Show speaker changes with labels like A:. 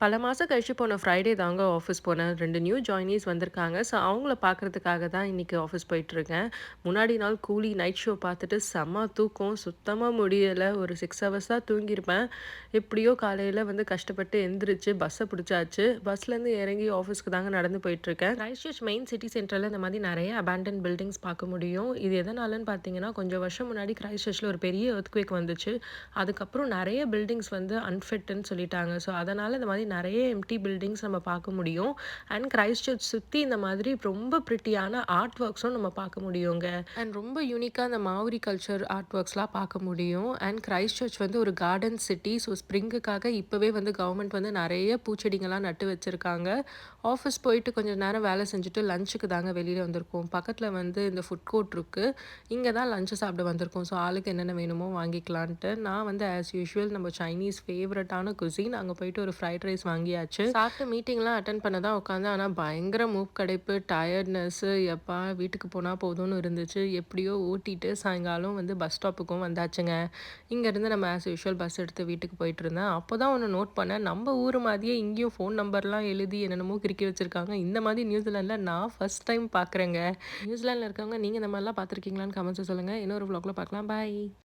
A: பல மாசம் கழிச்சு போன ஃப்ரைடே தாங்க ஆஃபீஸ் போனேன். 2 நியூ ஜாயினீஸ் வந்திருக்காங்க. ஸோ அவங்கள பார்க்கறதுக்காக தான் இன்னைக்கு ஆஃபீஸ் போயிட்டுருக்கேன். முன்னாடி நாள் கூலி நைட் ஷோ பார்த்துட்டு செம்ம தூக்கம். சுத்தமா முடியல. ஒரு 6 ஹவர்ஸ் தான் தூங்கியிருப்பேன். எப்படியோ காலையில வந்து கஷ்டப்பட்டு எந்திரிச்சு பஸ்ஸ பிடிச்சாச்சு. பஸ்லேருந்து இறங்கி ஆஃபீஸ்க்கு தாங்க நடந்து போயிட்டுருக்கேன். கிரைஸ்ட் சர்ச் மெயின் சிட்டி சென்டர்ல இந்த மாதிரி நெறைய அபாண்டன் பில்டிங்ஸ் பார்க்க முடியும். இது எதனாலன்னு பார்த்தீங்கன்னா, கொஞ்சம் வருஷம் முன்னாடி கிரைஸ்ட் சர்ச்ல ஒரு பெரிய எர்த்குவேக் வந்துச்சு. அதுக்கப்புறம் நெறைய பில்டிங்ஸ் வந்து அன்ஃபிட்ன்னு சொல்லிட்டாங்க. ஸோ அதனால இந்த மாதிரி நெறைய எம்ப்டி பில்டிங்ஸ் நம்ம பார்க்க முடியும். அண்ட் கிரைஸ்ட் சர்ச் சுத்தி இந்த மாதிரி ரொம்ப பிரிட்டியான ஆர்ட் ஒர்க்ஸும் நம்ம பார்க்க முடியுங்க. அண்ட் ரொம்ப யூனிக்கா அந்த மாவுரி கல்ச்சர் ஆர்ட் ஒர்க்ஸ்லாம் பார்க்க முடியும். அண்ட் கிரைஸ்ட் சர்ச் வந்து ஒரு கார்டன் சிட்டி. ஸோ ஸ்ப்ரிங்குக்காக இப்பவே வந்து கவர்மெண்ட் வந்து நெறைய பூச்செடிங்கலாம் நட்டு வச்சிருக்காங்க. ஆஃபீஸ் போயிட்டு கொஞ்சம் நேரம் வேலை செஞ்சுட்டு லஞ்சுக்கு தாங்க வெளியில வந்திருக்கோம். பக்கத்துல வந்து இந்த ஃபுட் கோர்ட் இருக்கு. இங்க தான் லஞ்ச் சாப்பிட வந்திருக்கோம். ஸோ ஆளுக்கு என்னென்ன வேணுமோ வாங்கிக்கலான்ட்டு. நான் வந்து ஆஸ் யூசுவல் நம்ம சைனீஸ் ஃபேவரட்டான குசின் அங்க போயிட்டு ஒரு ஃப்ரைட் ரைஸ் வாங்கியாச்சு. சாப்பிட்டு மீட்டிங்லாம் அட்டெண்ட் பண்ண தான் உட்காந்தேன். ஆனா பயங்கர மூக்கடைப்பு, டயர்ட்னஸ்ஸு எப்பா வீட்டுக்கு போனா போதும்னு இருந்துச்சு. எப்படியோ ஓட்டிட்டு சாயங்காலம் வந்து பஸ் ஸ்டாப்புக்கும் வந்தாச்சுங்க. இங்கேருந்து நம்ம ஆஸ் யூசுவல் பஸ் எடுத்து வீட்டுக்கு போயிட்டுருந்தேன். அப்போ தான் ஒண்ணு நோட் பண்ணேன். நம்ம ஊர் மாதிரியே இங்கேயும் ஃபோன் நம்பர்லாம் எழுதி என்னென்னமோ கிறுக்கி வச்சிருக்காங்க. இந்த மாதிரி நியூசிலாண்ட்ல நான் ஃபர்ஸ்ட் டைம் பார்க்குறேங்க. நியூசிலாண்ட்ல இருக்கவங்க நீங்க இந்த மாதிரிலாம் பார்த்துருக்கீங்களான்னு கமெண்ட்ஸ்ல சொல்லுங்க. இன்னொரு vlogல பார்க்கலாம். பாய்.